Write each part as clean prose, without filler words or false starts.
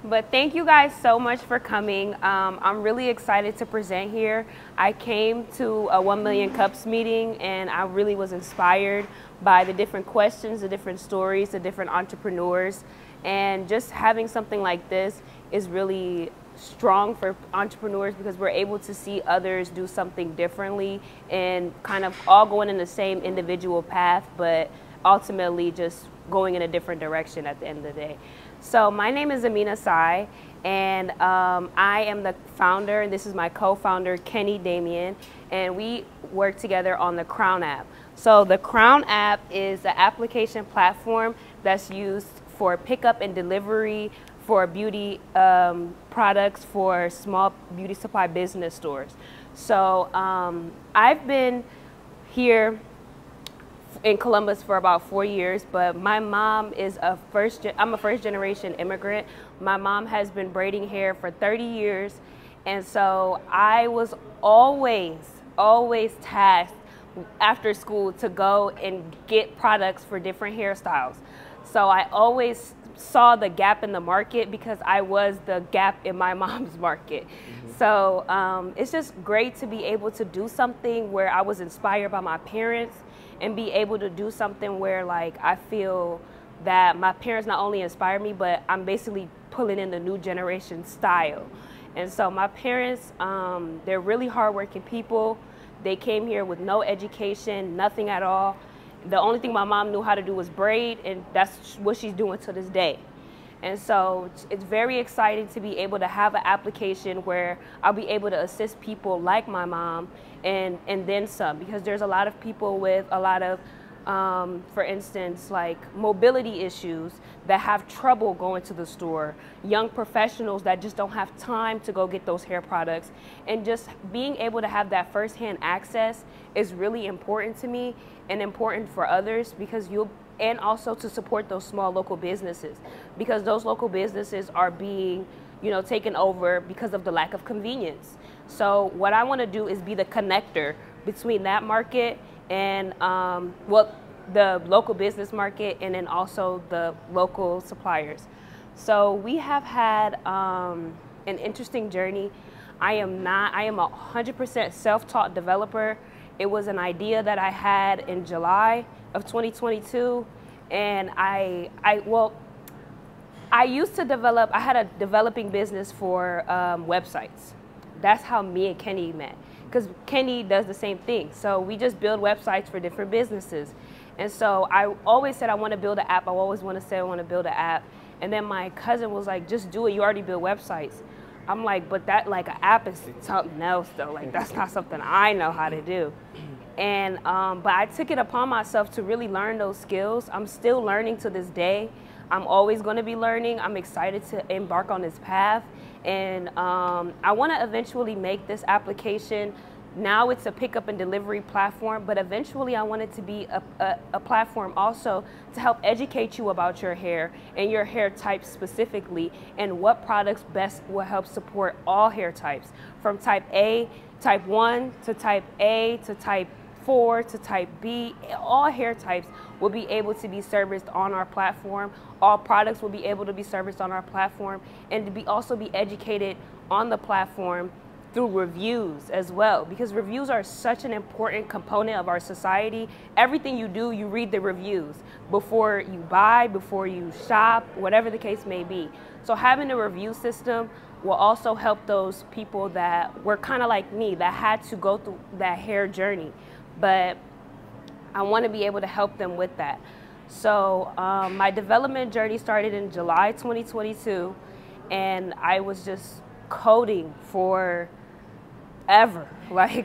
But thank you guys so much for coming. I'm really excited to present here. I came to a 1 Million Cups meeting and I really was inspired by the different questions, the different stories, the different entrepreneurs. And just having something like this is really strong for entrepreneurs because we're able to see others do something differently and kind of all going in the same individual path, but ultimately just going in a different direction at the end of the day. So my name is Amina and I am the founder, and this is my co-founder, Kenny Damian, and we work together on the KROWN App. So the KROWN App is an application platform that's used for pickup and delivery for beauty products for small beauty supply business stores. So I've been here in Columbus for about 4 years, but my mom is I'm a first generation immigrant. My mom has been braiding hair for 30 years. And so I was always tasked after school to go and get products for different hairstyles. So I always saw the gap in the market because I was the gap in my mom's market. So it's just great to be able to do something where I was inspired by my parents and be able to do something where like I feel that my parents not only inspire me, but I'm basically pulling in the new generation style. And so my parents, they're really hardworking people. They came here with no education, nothing at all. The only thing my mom knew how to do was braid, and that's what she's doing to this day. And so it's very exciting to be able to have an application where I'll be able to assist people like my mom and then some, because there's a lot of people with a lot of, for instance, like mobility issues that have trouble going to the store, young professionals that just don't have time to go get those hair products. And just being able to have that firsthand access is really important to me and important for others, because and also to support those small local businesses, because those local businesses are being, taken over because of the lack of convenience. So what I want to do is be the connector between that market and the local business market, and then also the local suppliers. So we have had an interesting journey. I am a 100% self-taught developer. It was an idea that I had in July of 2022, and I used to develop. I had a developing business for websites. That's how me and Kenny met, because Kenny does the same thing. So we just build websites for different businesses. And so I always said I want to build an app. I always want to say I want to build an app. And then my cousin was like, just do it. You already build websites. I'm like, but that, like, an app is something else though. Like, that's not something I know how to do. And but I took it upon myself to really learn those skills. I'm still learning to this day. I'm always going to be learning. I'm excited to embark on this path. And I want to eventually make this application. Now it's a pickup and delivery platform, but eventually I want it to be a platform also to help educate you about your hair and your hair types specifically, and what products best will help support all hair types, from type A, type 1 to type A to type 4 to type B. All hair types will be able to be serviced on our platform. All products will be able to be serviced on our platform, and to also be educated on the platform through reviews as well, because reviews are such an important component of our society. Everything you do, you read the reviews before you buy, before you shop, whatever the case may be. So having a review system will also help those people that were kind of like me, that had to go through that hair journey. But I want to be able to help them with that. So my development journey started in July 2022, and I was just coding for ever. I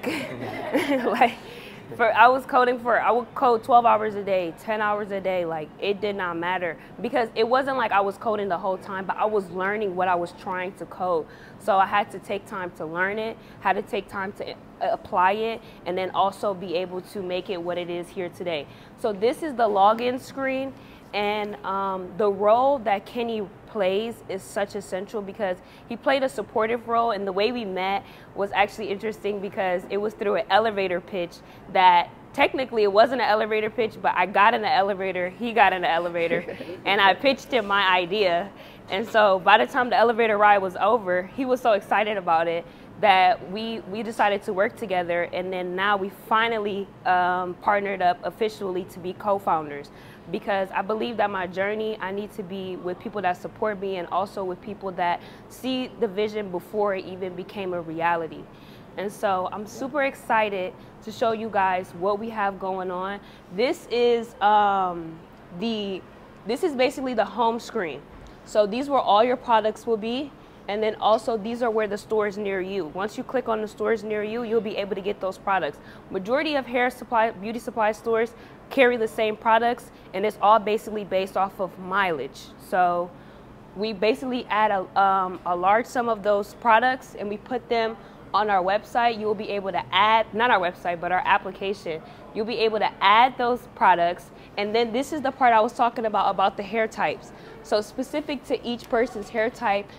would code 12 hours a day, 10 hours a day. Like, it did not matter, because it wasn't like I was coding the whole time, but I was learning what I was trying to code. So I had to take time to learn it, had to take time to apply it, and then also be able to make it what it is here today. So this is the login screen. And the role that Kenny plays is such essential, because he played a supportive role, and the way we met was actually interesting because it was through an elevator pitch that technically it wasn't an elevator pitch, but I got in the elevator, he got in the elevator, and I pitched him my idea, And so by the time the elevator ride was over, he was so excited about it that we decided to work together, and then now we finally partnered up officially to be co-founders, because I believe that my journey, I need to be with people that support me and also with people that see the vision before it even became a reality. And so I'm super excited to show you guys what we have going on. This is basically the home screen. So these where all your products will be. And then also these are where the stores near you. Once you click on the stores near you, you'll be able to get those products. Majority of hair supply, beauty supply stores carry the same products, and it's all basically based off of mileage. So we basically add a large sum of those products and we put them on our website. You will be able to add, not our website, but our application. You'll be able to add those products. And then this is the part I was talking about the hair types. So specific to each person's hair type,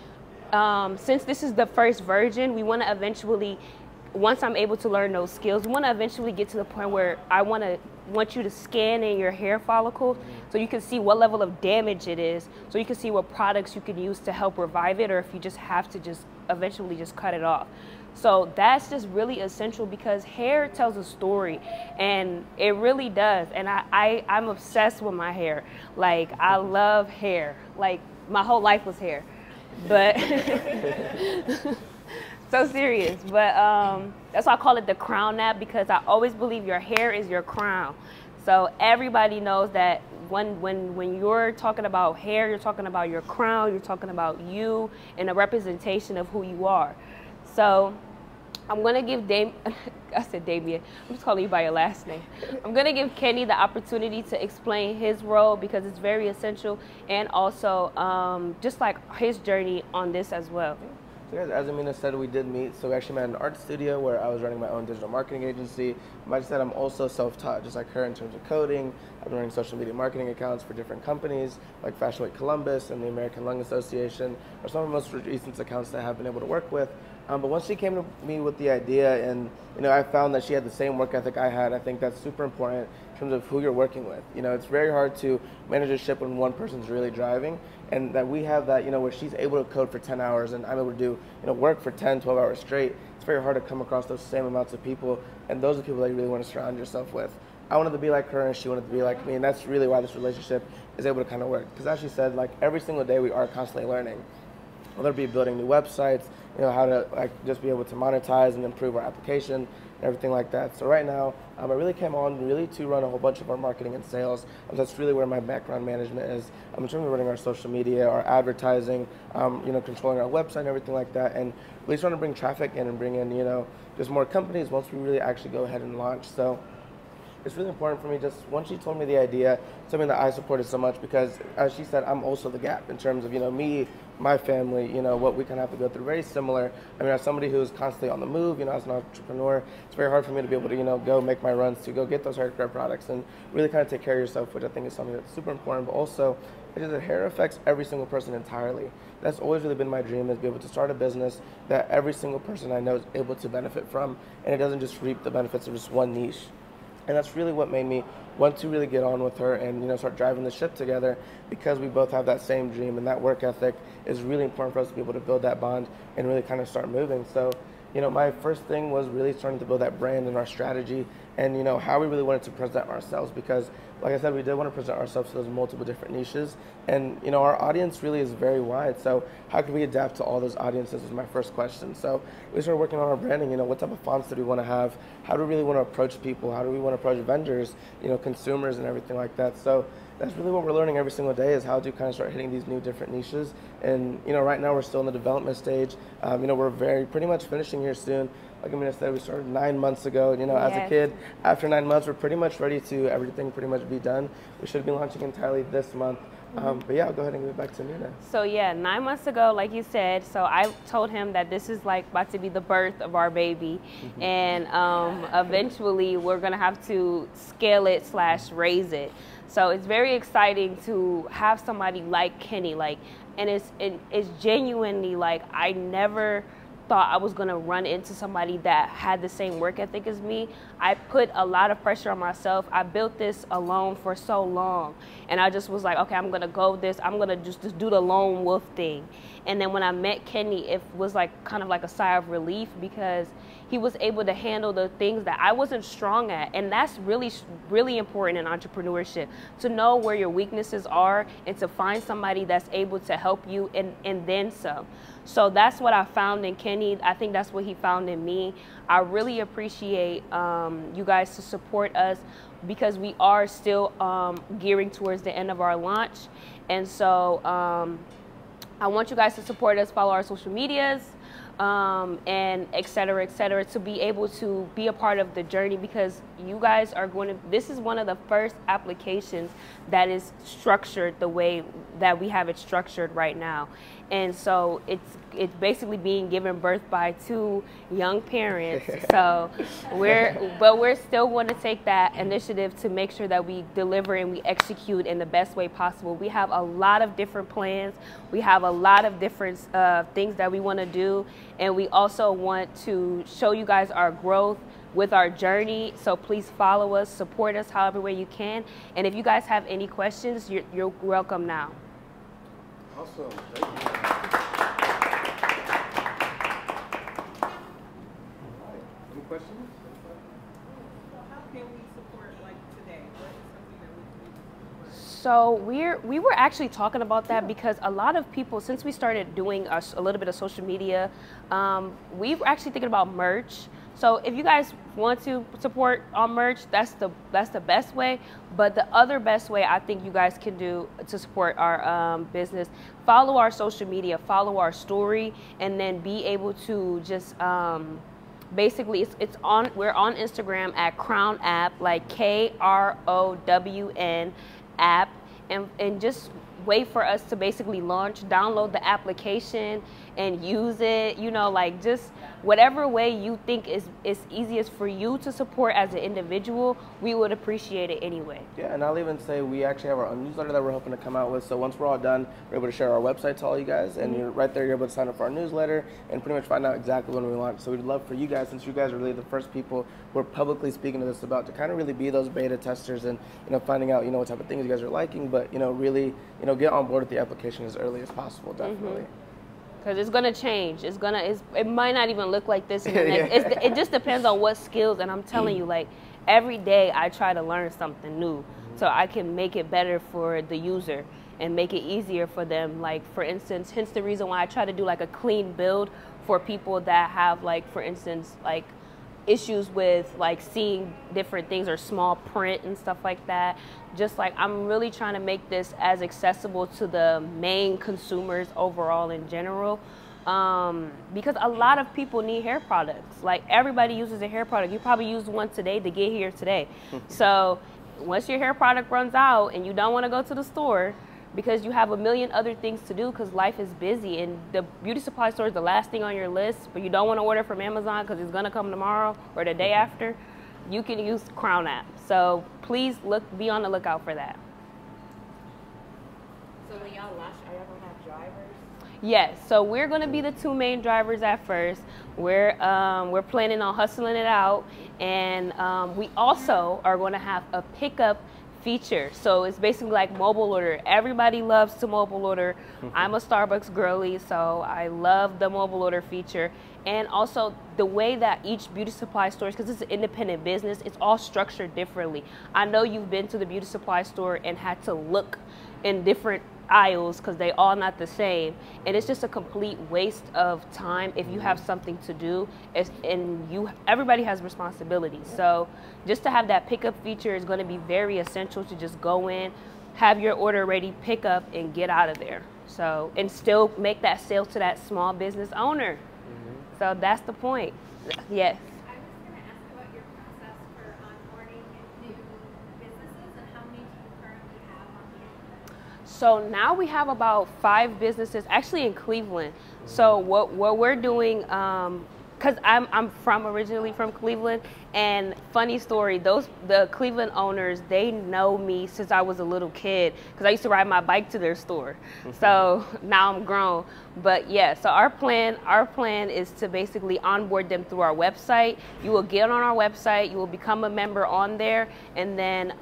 since this is the first version, we want to eventually, once I'm able to learn those skills, we want to eventually get to the point where I want you to scan in your hair follicle so you can see what level of damage it is, so you can see what products you can use to help revive it, or if you just have to just eventually just cut it off. So that's just really essential, because hair tells a story, and it really does. And I'm obsessed with my hair. Like, I love hair. Like, my whole life was hair. But so serious. But that's why I call it the KROWN App, because I always believe your hair is your crown. So everybody knows that when you're talking about hair, you're talking about your crown, you're talking about you and a representation of who you are. So I'm going to give I said Damian. I'm just calling you by your last name. I'm going to give Kenny the opportunity to explain his role, because it's very essential, and also just like his journey on this as well. So guys, as Amina said, we did meet. So we actually met in an art studio where I was running my own digital marketing agency. Like I said, I'm also self-taught, just like her, in terms of coding. I've been running social media marketing accounts for different companies like Fashion Week Columbus and the American Lung Association are some of the most recent accounts that I have been able to work with. But once she came to me with the idea, and I found that she had the same work ethic I had, I think that's super important in terms of who you're working with. It's very hard to manage a ship when one person's really driving, and that we have that, where she's able to code for 10 hours and I'm able to do, work for 10, 12 hours straight. It's very hard to come across those same amounts of people, and those are the people that you really want to surround yourself with. I wanted to be like her and she wanted to be like me, and that's really why this relationship is able to kind of work. Because as she said, like, every single day we are constantly learning. Whether it be building new websites, how to just be able to monetize and improve our application and everything like that. So right now, I really came on really to run a whole bunch of our marketing and sales. That's really where my background management is. I'm in terms of running our social media, our advertising, controlling our website and everything like that, and really trying to bring traffic in and bring in, just more companies once we really actually go ahead and launch. So it's really important for me, just once she told me the idea, something that I supported so much, because as she said, I'm also the gap in terms of, me, my family, what we kind of have to go through. Very similar. I mean, as somebody who's constantly on the move, as an entrepreneur, it's very hard for me to be able to, go make my runs to go get those hair care products and really kind of take care of yourself, which I think is something that's super important. But also, because the hair affects every single person entirely. That's always really been my dream, is be able to start a business that every single person I know is able to benefit from, and it doesn't just reap the benefits of just one niche. And that's really what made me want to really get on with her and start driving the ship together, because we both have that same dream, and that work ethic is really important for us to be able to build that bond and really kind of start moving. So, my first thing was really starting to build that brand and our strategy, and how we really wanted to present ourselves, because like I said, we did want to present ourselves to those multiple different niches, and our audience really is very wide. So how can we adapt to all those audiences is my first question. So we started working on our branding. What type of fonts do we want to have? How do we really want to approach people? How do we want to approach vendors, consumers and everything like that? So that's really what we're learning every single day, is how to kind of start hitting these new different niches. And right now we're still in the development stage. We're pretty much finishing here soon. Like Amina said, we started 9 months ago. As a kid, after 9 months, we're pretty much ready to everything pretty much be done. We should be launching entirely this month. But yeah, I'll go ahead and give it back to Amina. So yeah, 9 months ago, like you said, so I told him that this is like about to be the birth of our baby. And eventually we're gonna have to scale it / raise it. So it's very exciting to have somebody like Kenny, and it's genuinely like, I never thought I was gonna run into somebody that had the same work ethic as me. I put a lot of pressure on myself. I built this alone for so long, and I just was like, okay, I'm gonna go this. I'm gonna just do the lone wolf thing. And then when I met Kenny, it was like kind of like a sigh of relief, because he was able to handle the things that I wasn't strong at. And that's really, really important in entrepreneurship, to know where your weaknesses are and to find somebody that's able to help you and then some. So that's what I found in Kenny. I think that's what he found in me. I really appreciate you guys to support us, because we are still gearing towards the end of our launch. And so I want you guys to support us, follow our social medias, and et cetera, to be able to be a part of the journey, because you guys are going to, this is one of the first applications that is structured the way that we have it structured right now. And so it's basically being given birth by 2 young parents. So we're still going to take that initiative to make sure that we deliver and we execute in the best way possible. We have a lot of different plans. We have a lot of different things that we want to do. And we also want to show you guys our growth with our journey. So please follow us, support us however way you can. And if you guys have any questions, you're welcome now. Awesome. Thank you. All right. Any questions? So how can we support, like, today? What is something that we can do to support? So we were actually talking about that, because a lot of people, since we started doing a little bit of social media, we were actually thinking about merch. So if you guys want to support on merch, that's the best way. But the other best way I think you guys can do to support our business, follow our social media, follow our story, and then be able to just basically we're on Instagram at KROWN App, like KROWN app, and just wait for us to basically launch, download the application and use it, you know, like just whatever way you think is easiest for you to support as an individual, we would appreciate it anyway. Yeah, and I'll even say we actually have our own newsletter that we're hoping to come out with. So once we're all done, we're able to share our website to all you guys, and you're right there, you're able to sign up for our newsletter and pretty much find out exactly when we launch. So we'd love for you guys, since you guys are really the first people we're publicly speaking to this about, to kind of really be those beta testers and, you know, finding out, you know, what type of things you guys are liking, but, you know, really, you know, get on board with the application as early as possible, definitely. Because it's gonna change. It might not even look like this in the next. It just depends on what skills. And I'm telling you, like, every day I try to learn something new, so I can make it better for the user and make it easier for them. Like, for instance, hence the reason why I try to do like a clean build for people that have, like, for instance, like issues with like seeing different things or small print and stuff like that. Just like, I'm really trying to make this as accessible to the main consumers overall in general, because a lot of people need hair products. Like, everybody uses a hair product. You probably used one today to get here today. So once your hair product runs out and you don't want to go to the store because you have a million other things to do, because life is busy, and the beauty supply store is the last thing on your list, but you don't want to order from Amazon because it's going to come tomorrow or the day after, you can use KROWN App. So please be on the lookout for that. So when y'all launch, are y'all gonna have drivers? Yes, so we're going to be the 2 main drivers at first. We're planning on hustling it out, and we also are going to have a pickup feature. So it's basically like mobile order. Everybody loves to mobile order. I'm a Starbucks girly, so I love the mobile order feature. And also the way that each beauty supply store, because it's an independent business, it's all structured differently. I know you've been to the beauty supply store and had to look in different aisles because they all not the same, and it's just a complete waste of time if you have something to do, and everybody has responsibilities. So just to have that pickup feature is going to be very essential, to just go in, have your order ready, pick up, and get out of there. So, and still make that sale to that small business owner. So that's the point. Yes. I was going to ask about your process for onboarding new businesses, and how many do you currently have on the So now we have about 5 businesses, actually in Cleveland. So what we're doing, because I'm originally from Cleveland, And funny story, the Cleveland owners, they know me since I was a little kid because I used to ride my bike to their store. So now I'm grown. But yeah, so our plan is to basically onboard them through our website. You will get on our website, you will become a member on there, and then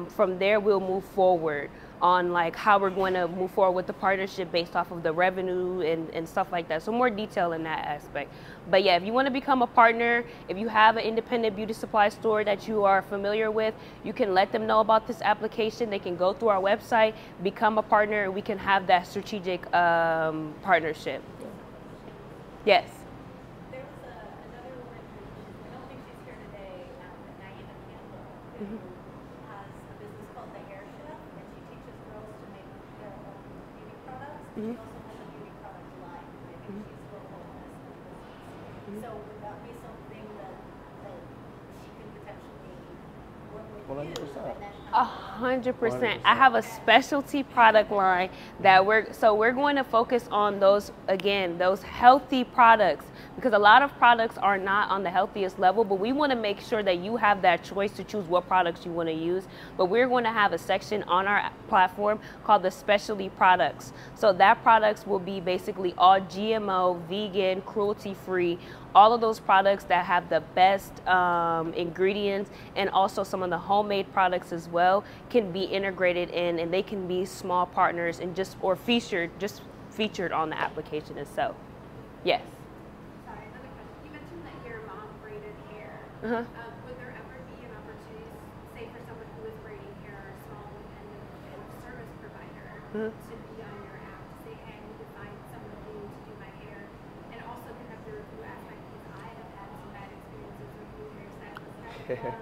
from there we'll move forward on like how we're going to move forward with the partnership based off of the revenue and stuff like that. So more detail in that aspect. But yeah, if you want to become a partner, if you have an independent beauty supply store that you are familiar with, you can let them know about this application. They can go through our website, become a partner, and we can have that strategic partnership. Yes. There was another woman who, I don't think she's here today, but Amina, who has a business called The Hair Chef, and she teaches girls to make their own beauty products. She also has a beauty product line. I think she's local in this business. So would that be something that she could potentially work with you? 100%. And then 100%. I have a specialty product line that we're going to focus on those healthy products, because a lot of products are not on the healthiest level, but we want to make sure that you have that choice to choose what products you want to use. But we're going to have a section on our platform called the specialty products. So that products will be basically all GMO, vegan, cruelty-free, all of those products that have the best ingredients, and also some of the homemade products as well can be integrated in, and they can be small partners and just featured on the application itself. Yes. sorry, another question. You mentioned that your mom braided hair. Would there ever be an opportunity, say for someone who is braiding hair or a small independent service provider, to be on your app to say, hey, I need to find someone new to do my hair, and also connect the review aspect, because I have had some bad experiences with new hairstylists.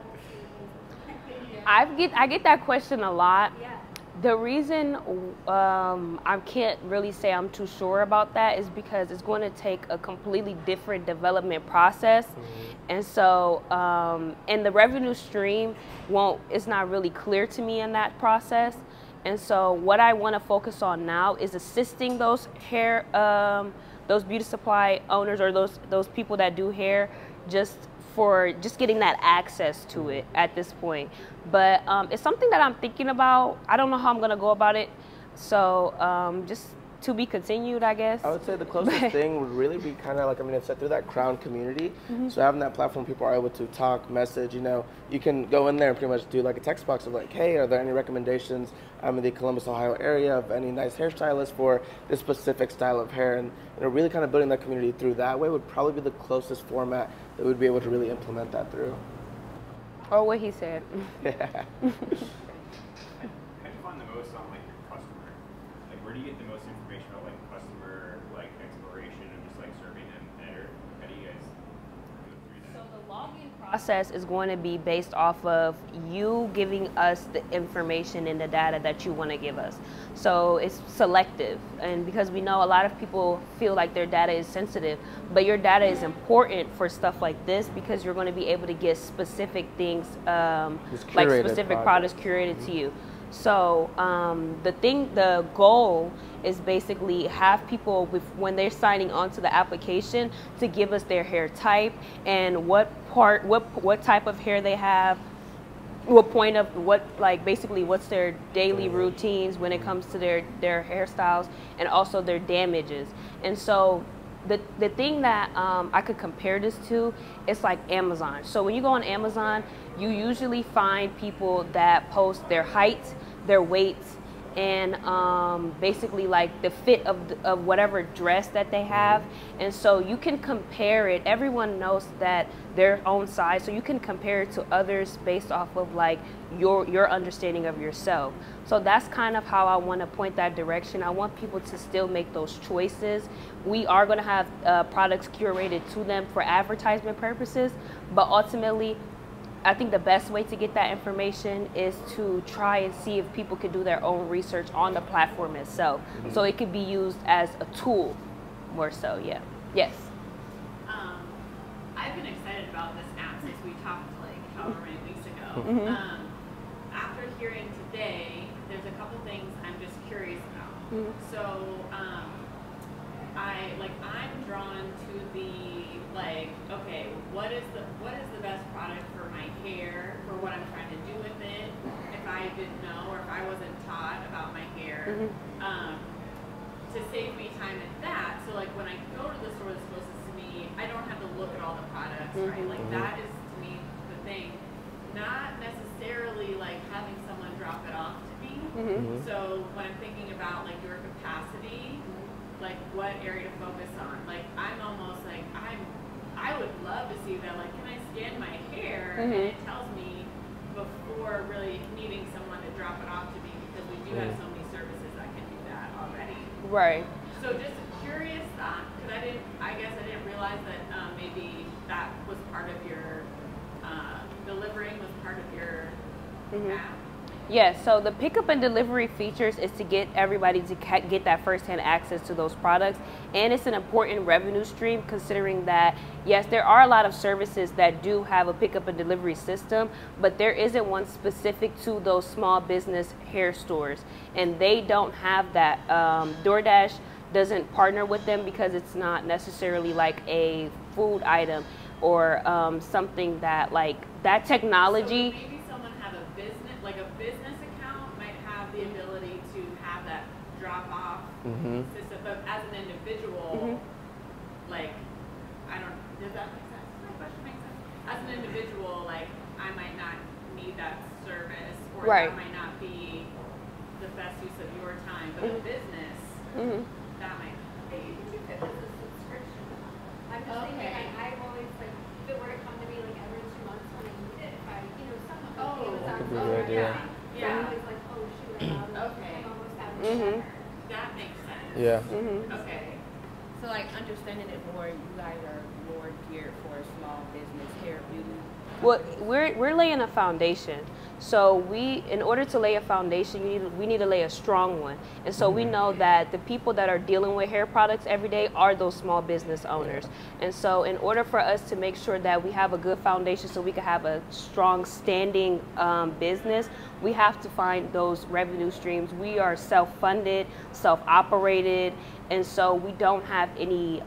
I get that question a lot. Yeah. The reason I can't really say I'm too sure about that is because it's going to take a completely different development process. And so, and the revenue stream it's not really clear to me in that process. And so what I want to focus on now is assisting those those beauty supply owners or those people that do hair just getting that access to it at this point. But it's something that I'm thinking about. I don't know how I'm going to go about it. So just to be continued, I guess. I would say the closest thing would really be kind of like Amina said, through that KROWN community. So having that platform, people are able to talk, message, you can go in there and pretty much do like a text box of like, hey, are there any recommendations in the Columbus, Ohio area of any nice hairstylists for this specific style of hair? And really kind of building that community through that way would probably be the closest format that we'd be able to really implement that through. Or what he said. Yeah. How do you find the most on like your customer? Like where do you get the most information about like customer like exploration and just like serving them better? How do you guys go through that? So the login process is going to be based off of you giving us the information and the data that you want to give us. So it's selective, and because we know a lot of people feel like their data is sensitive, but your data is important for stuff like this because you're going to be able to get specific things, like specific products curated to you. So the goal is basically have people when they're signing on to the application to give us their hair type and what type of hair they have, basically what's their daily routines when it comes to their hairstyles, and also their damages. And so the thing that I could compare this to, it's like Amazon. So when you go on Amazon, you usually find people that post their height, their weight, and basically like the fit of whatever dress that they have. And so you can compare it. Everyone knows that their own size, so you can compare it to others based off of like your understanding of yourself. So that's kind of how I want to point that direction. I want people to still make those choices. We are going to have products curated to them for advertisement purposes, but ultimately I think the best way to get that information is to try and see if people can do their own research on the platform itself. So it could be used as a tool more so, yeah. Yes. I've been excited about this app since we talked like however many weeks ago. After hearing today, there's a couple things I'm just curious about. So I'm drawn to the like, okay, what is the best product for my hair, for what I'm trying to do with it, if I didn't know or if I wasn't taught about my hair, to save me time at that. So like when I go to the store that's closest to me, I don't have to look at all the products, right? Like that is to me the thing. Not necessarily like having someone drop it off to me. So when I'm thinking about like your capacity, like what area to focus on, like I'm almost like I would love to see that, like, can I scan my hair and it tells me before really needing someone to drop it off to me, because we do have so many services that can do that already. Right. So just a curious thought, because I guess I didn't realize that maybe that was part of your delivering was part of your app. Yes, so the pickup and delivery features is to get everybody to get that firsthand access to those products, and it's an important revenue stream considering that, yes, there are a lot of services that do have a pickup and delivery system, but there isn't one specific to those small business hair stores, and they don't have that. DoorDash doesn't partner with them because it's not necessarily like a food item or something that like that technology. So maybe someone have a business, like a business account might have the ability to have that drop off system, but as an individual, like, I don't, does that make sense? My question makes sense. As an individual, like, I might not need that service, or that might not be the best use of your time, but a business, that might be. You can keep it as a subscription. I'm just thinking, like, I've always, like, if it were to come to me, like, every 2 months when I need it, if I, someone would That could be a good idea. I'm always like, oh, shoot, I'm almost out of time. That makes sense. Yeah. Okay. So like understanding it more, you guys are more geared for a small business, hair, beauty. Well, we're laying a foundation. So in order to lay a foundation, we need to lay a strong one. And so we know that the people that are dealing with hair products every day are those small business owners. And so in order for us to make sure that we have a good foundation so we can have a strong standing business, we have to find those revenue streams. We are self-funded, self-operated, and so we don't have any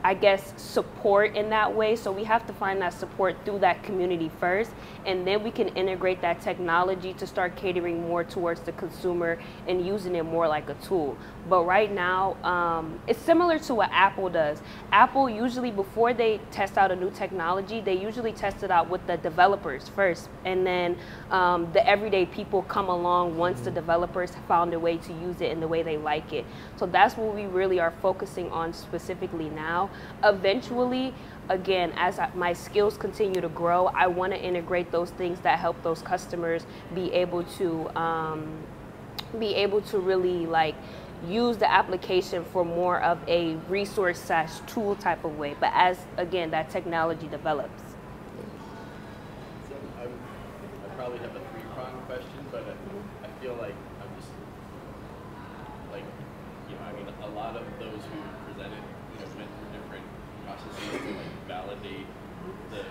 I guess, support in that way. So we have to find that support through that community first, and then we can integrate that technology to start catering more towards the consumer and using it more like a tool. But right now, it's similar to what Apple does. Apple usually, before they test out a new technology, they usually test it out with the developers first, and then the everyday people come along once the developers found a way to use it in the way they like it. So that's what we really are focusing on specifically now. Eventually, again, as my skills continue to grow, I want to integrate those things that help those customers be able to really like use the application for more of a resource / tool type of way. But as again that technology develops. So I probably have a three-pronged question, but I feel like I'm just like, I mean, a lot of those who presented, went through different processes to like validate the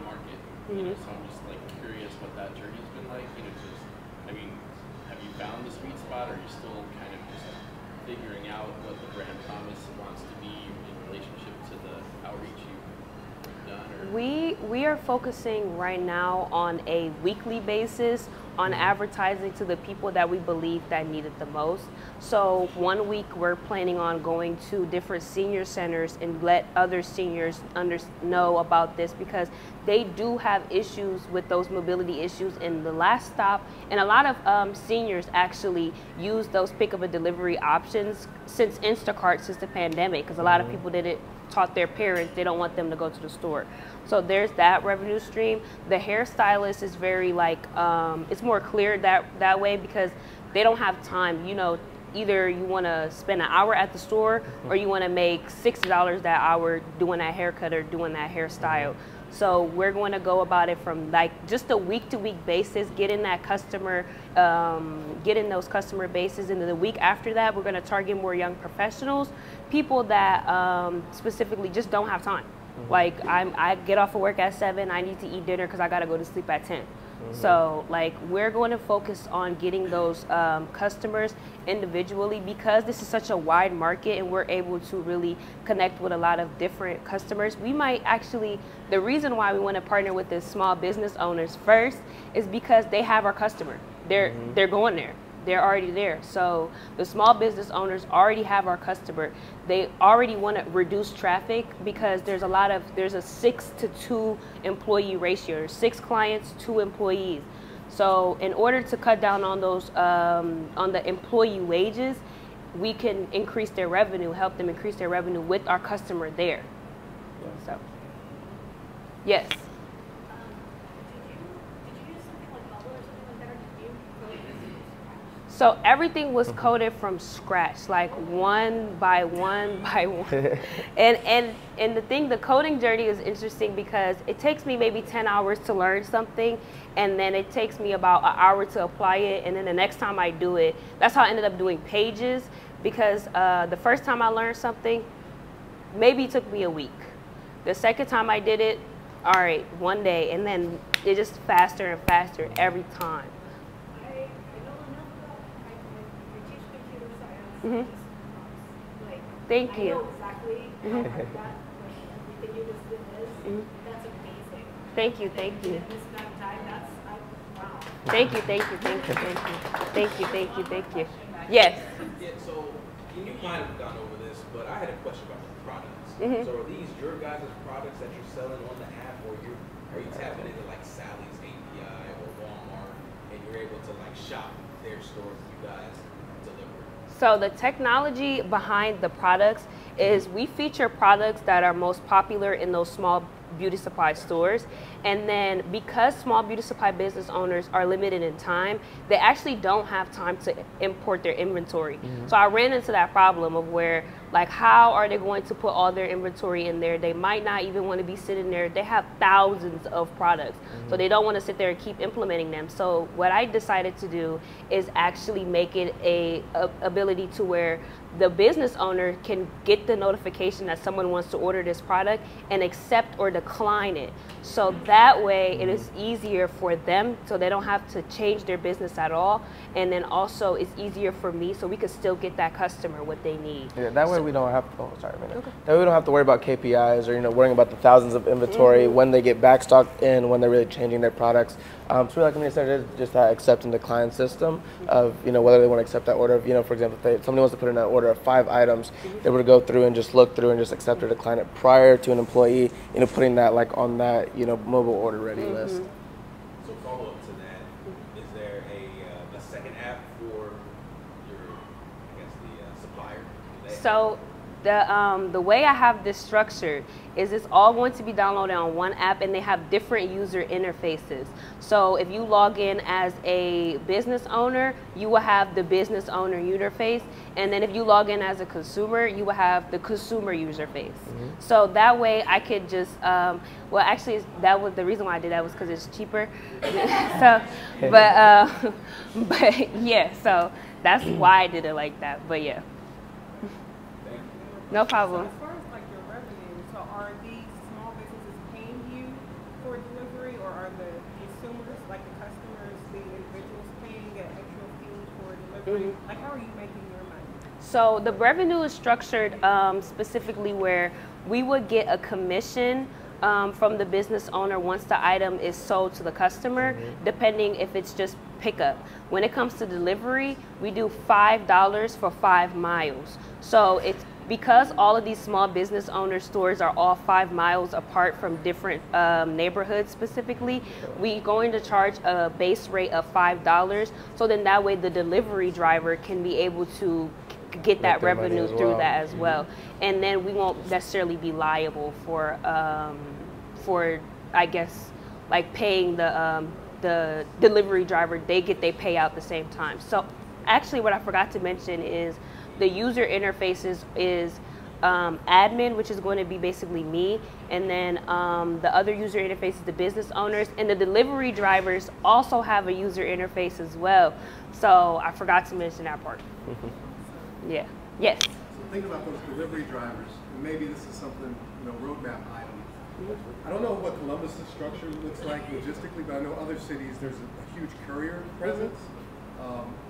market. So I'm just like curious what that journey's been like. Just, I mean, have you found the sweet spot, or are you still kind of just figuring out what the brand promise wants to be in relationship to the outreach you've done? Or? We are focusing right now on a weekly basis on advertising to the people that we believe that need it the most. So 1 week we're planning on going to different senior centers and let other seniors know about this, because they do have issues with those mobility issues in the last stop, and a lot of seniors actually use those pickup and delivery options since Instacart, since the pandemic, because a lot of people didn't taught their parents they don't want them to go to the store. So there's that revenue stream. The hairstylist is very like it's more clear that way, because they don't have time. Either you want to spend an hour at the store, or you want to make $60 that hour doing that haircut or doing that hairstyle. So we're going to go about it from like just a week-to-week basis, getting that customer, getting those customer bases. And then the week after that, we're going to target more young professionals, people that specifically just don't have time. Like I get off of work at 7, I need to eat dinner because I got to go to sleep at 10. So like we're going to focus on getting those customers individually, because this is such a wide market and we're able to really connect with a lot of different customers. We might actually, the reason why we want to partner with the small business owners first is because they have our customer. They're going there. They're already there. So the small business owners already have our customer. They already want to reduce traffic because there's a 6 to 2 employee ratio. 6 clients, 2 employees. So in order to cut down on those, on the employee wages, we can increase their revenue, help them increase their revenue with our customer there. So, yes. Did you use something like Bubble or something like that, or did you code this from scratch? So everything was coded from scratch, like one by one by one. And the thing, the coding journey is interesting because it takes me maybe 10 hours to learn something, and then it takes me about an hour to apply it, and then the next time I do it, that's how I ended up doing pages, because the first time I learned something, maybe it took me a week. The second time I did it, all right, one day, and then it just faster and faster every time. I know enough about, I teach computer science. Like, Thank I you. know exactly how hard that, like, everything you listed is. That's amazing. Thank you, thank you. This amount of time, wow. Thank you, thank you, thank you, thank you. Thank you, thank you, thank you. Yes. Yeah, so you might have gone over this, but I had a question about the products. So are these your guys' products that you're selling on the app, or are you tapping into like Sally's API or Walmart, and you're able to like shop their stores you guys deliver? So the technology behind the products is we feature products that are most popular in those small beauty supply stores, and then because small beauty supply business owners are limited in time, they actually don't have time to import their inventory. So I ran into that problem of where, like, how are they going to put all their inventory in there? They might not even want to be sitting there. They have thousands of products, so they don't want to sit there and keep implementing them. So what I decided to do is actually make it a ability to where the business owner can get the notification that someone wants to order this product and accept or decline it. So that way it is easier for them, so they don't have to change their business at all. And then also it's easier for me, so we can still get that customer what they need. Yeah, that way we don't have to, that way we don't have to worry about KPIs or, worrying about the thousands of inventory when they get backstocked in, when they're really changing their products. So like Amina said, it is just that accept and decline system of, whether they want to accept that order of, for example, if somebody wants to put in an order of 5 items, they were to go through and just look through and just accept or decline it prior to an employee, putting that like on that, mobile order ready list. So follow up to that, is there a second app for your, I guess, the supplier? So the way I have this structured is it's all going to be downloaded on one app, and they have different user interfaces. So if you log in as a business owner, you will have the business owner interface, and then if you log in as a consumer, you will have the consumer user face. So that way I could just, well, actually that was the reason why I did that was because it's cheaper. So, but yeah, so that's why I did it like that. But yeah. No problem. So as far as like your revenue, so are these small businesses paying you for delivery, or are the consumers, like the customers, the individuals paying an extra fee for delivery? Like, how are you making your money? So the revenue is structured specifically where we would get a commission from the business owner once the item is sold to the customer, depending if it's just pickup. When it comes to delivery, we do $5 for 5 miles. So it's because all of these small business owner stores are all 5 miles apart from different neighborhoods specifically, we're going to charge a base rate of $5. So then that way the delivery driver can be able to get that revenue through that as well. And then we won't necessarily be liable for I guess, like paying the delivery driver. They pay out the same time. So actually what I forgot to mention is the user interfaces is admin, which is going to be basically me, and then the other user interface is the business owners, and the delivery drivers also have a user interface as well. So I forgot to mention that part. Yeah. Yes. So think about those delivery drivers, and maybe this is something, roadmap item. I don't know what Columbus's structure looks like logistically, but I know other cities there's a huge courier presence.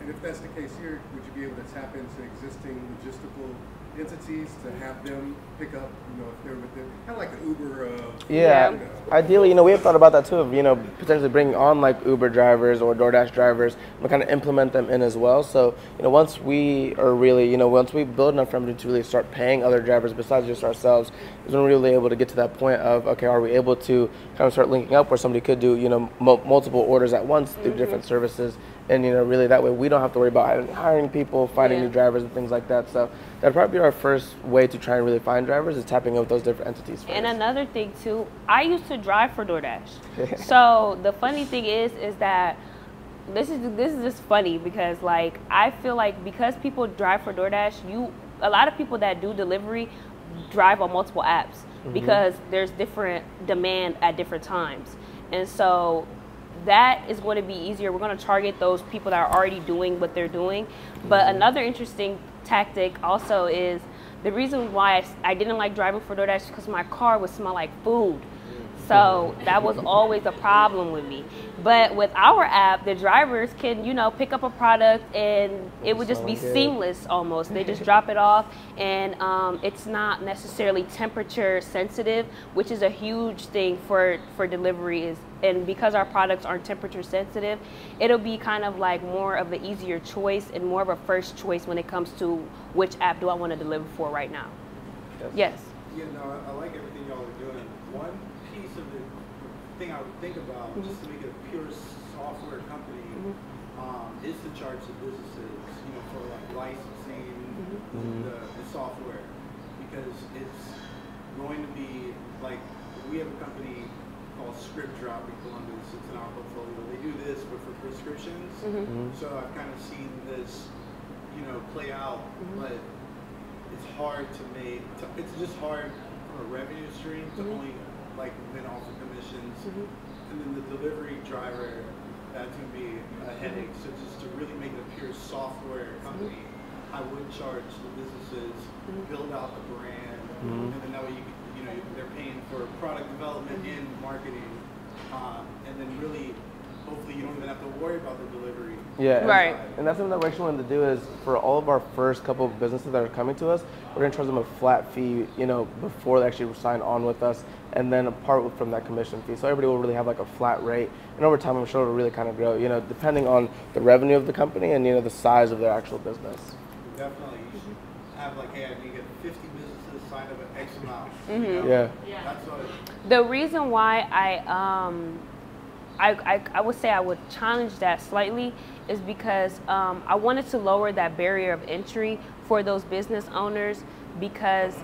And if that's the case here, would you be able to tap into existing logistical entities to have them pick up, if they're with them, kind of like the Uber? Yeah, ideally, we have thought about that too, of, potentially bringing on like Uber drivers or DoorDash drivers, and kind of implement them in as well. So, once we are really, once we build enough revenue to really start paying other drivers besides just ourselves, is when we're really able to get to that point of, okay, are we able to kind of start linking up where somebody could do, multiple orders at once through different services. And, really that way we don't have to worry about hiring people, finding new drivers and things like that. So that'd probably be our first way to try and really find drivers, is tapping in with those different entities first. And another thing too, I used to drive for DoorDash. So the funny thing is that this is just funny because like I feel like because people drive for DoorDash, a lot of people that do delivery drive on multiple apps because there's different demand at different times. And so that is going to be easier. We're going to target those people that are already doing what they're doing. But another interesting tactic also is the reason why I didn't like driving for DoorDash is because my car would smell like food. So that was always a problem with me. But with our app, the drivers can, pick up a product and it would just be seamless almost. They just drop it off and it's not necessarily temperature sensitive, which is a huge thing for delivery. And because our products aren't temperature sensitive, it'll be kind of like more of an easier choice and more of a first choice when it comes to which app do I want to deliver for right now. Yes. Yeah, no, I like everything y'all are doing. One piece of the thing I would think about, just to make it a pure software company, is to charge the businesses, for like licensing the software, because it's going to be like, we have a company called Script Drop in Columbus. It's in our portfolio. They do this, but for prescriptions. So I've kind of seen this, play out, but it's hard to make. It's just hard from a revenue stream to only like win off the commissions, and then the delivery driver, that's gonna be a headache. So just to really make it a pure software company, I would charge the businesses, build out the brand, and then that way they're paying for product development and marketing, and then really, hopefully you don't even have to worry about the delivery. Yeah, right. And that's something that we're actually wanting to do is for all of our first couple of businesses that are coming to us, we're going to charge them a flat fee, before they actually sign on with us, and then apart from that commission fee. So everybody will really have like a flat rate, and over time I'm sure it'll really kind of grow, depending on the revenue of the company and, the size of their actual business. Definitely. You should have like, hey, I need to get 50 businesses signed up at X amount. Yeah. That's what The reason why I would say I would challenge that slightly is because I wanted to lower that barrier of entry for those business owners, because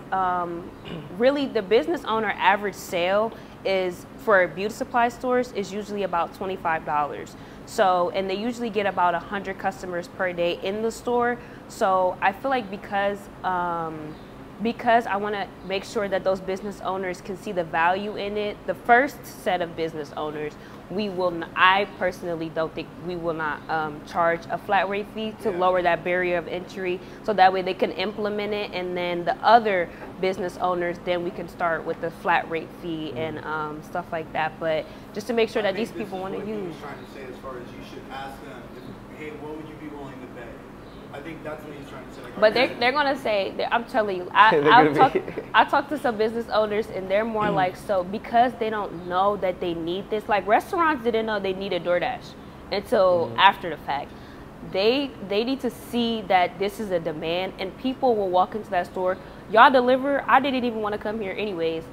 really the business owner average sale is for beauty supply stores is usually about $25. So, and they usually get about 100 customers per day in the store. So I feel like because I want to make sure that those business owners can see the value in it, the first set of business owners, I personally don't think we will not charge a flat rate fee to lower that barrier of entry, so that way they can implement it, and then the other business owners, then we can start with the flat rate fee and stuff like that. But just to make sure that these people want to use. Trying to say as far as you should ask them, hey, what would you be willing to pay? I think that's what he's trying to say. Like, but they're gonna say, I'm telling you, I talk to some business owners and they're more like, so because they don't know that they need this, like restaurants didn't know they needed DoorDash until after the fact. They need to see that this is a demand, and people will walk into that store. Y'all deliver? I didn't even want to come here anyways.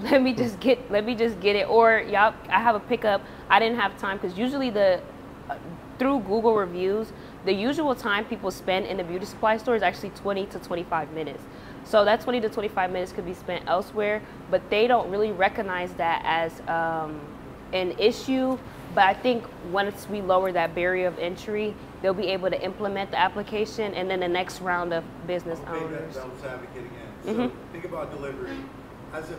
Let me just get it. Or y'all, I have a pickup. I didn't have time, because usually through Google reviews, the usual time people spend in the beauty supply store is actually 20 to 25 minutes. So that 20 to 25 minutes could be spent elsewhere, but they don't really recognize that as an issue. But I think once we lower that barrier of entry, they'll be able to implement the application, and then the next round of business owners. Devil's advocate again. So think about delivery.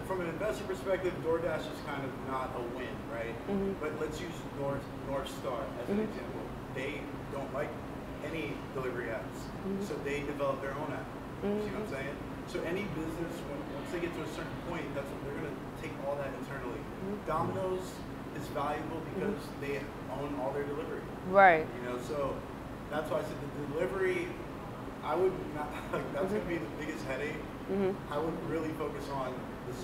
From an investor perspective, DoorDash is kind of not a win, right? But let's use North Star as an example. They don't like any delivery apps, so they develop their own app. See what I'm saying? So any business, once they get to a certain point, that's when they're gonna take all that internally. Domino's is valuable because they own all their delivery. Right. You know, so that's why I said the delivery, I would not, like, that's gonna be the biggest headache. I would really focus on the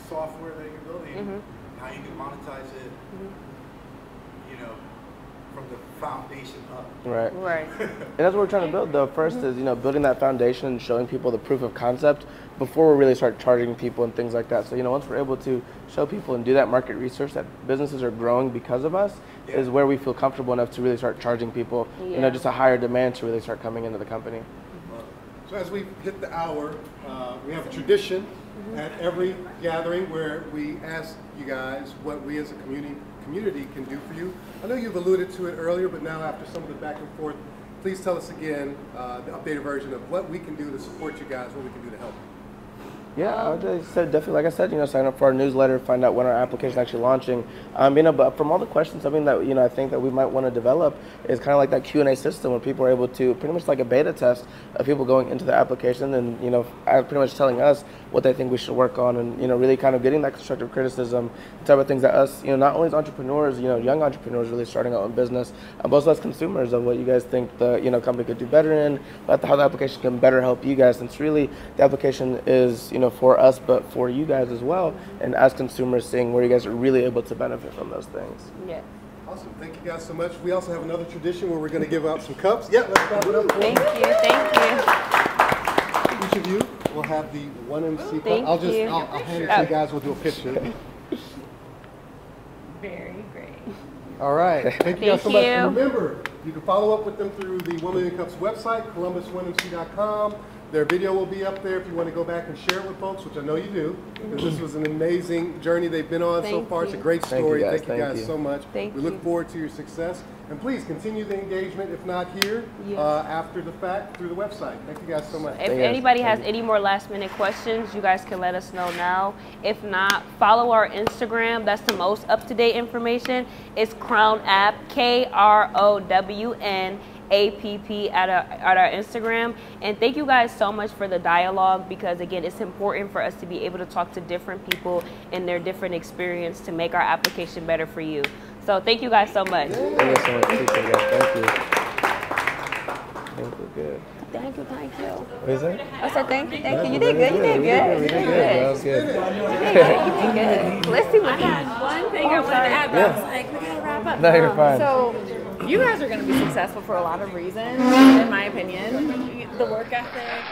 software that you're building, how you can monetize it, you know, from the foundation up. Right. Right. And that's what we're trying to build, though. First is, you know, building that foundation and showing people the proof of concept before we really start charging people and things like that. So, you know, once we're able to show people and do that market research that businesses are growing because of us, is where we feel comfortable enough to really start charging people, you know, just a higher demand to really start coming into the company. So as we hit the hour, we have a tradition at every gathering where we ask you guys what we as a community can do for you. I know you've alluded to it earlier, but now after some of the back and forth, please tell us again the updated version of what we can do to support you guys, what we can do to help you. Yeah, I would say definitely, like I said, you know, sign up for our newsletter, find out when our application is actually launching. You know, but from all the questions, something that, you know, I think that we might want to develop is kind of like that Q&A system where people are able to, pretty much like a beta test of people going into the application and, you know, pretty much telling us what they think we should work on and, you know, really kind of getting that constructive criticism, the type of things that us, you know, not only as entrepreneurs, you know, young entrepreneurs really starting out in business, but also as consumers of what you guys think the, you know, company could do better in, but how the application can better help you guys, since really the application is, you know, for us, but for you guys as well, and as consumers seeing where you guys are really able to benefit from those things. Yeah. Awesome. Thank you guys so much. We also have another tradition where we're going to give out some cups. Yeah, let's clap it up for Thank you. Thank you. each of you. We'll have the 1MC cup. Thank I'll you. hand it to you guys. We'll do a picture. Very great. All right. Thank you guys so much. Thank you. And remember, you can follow up with them through the 1MillionCups website, columbus1mc.com. Their video will be up there if you want to go back and share it with folks, which I know you do. Because this was an amazing journey they've been on so far. It's a great story. Thank you guys so much. We look forward to your success. And please continue the engagement, if not here, after the fact, through the website. Thank you guys so much. If anybody has any more last minute questions, you guys can let us know now. If not, follow our Instagram. That's the most up-to-date information. It's KROWN App, KROWN APP at our Instagram. And thank you guys so much for the dialogue, because again, it's important for us to be able to talk to different people and their different experience to make our application better for you. So thank you guys so much. Thank you so much. Thank you. Thank you. Good. Thank you. What is it? I said thank you. You did good. You did good. We did good. That was good. You did good. Let's see what happens. One thing I wanted to add, but I was like, we gotta wrap up. No, you're fine. So you guys are going to be successful for a lot of reasons, in my opinion. The work ethic,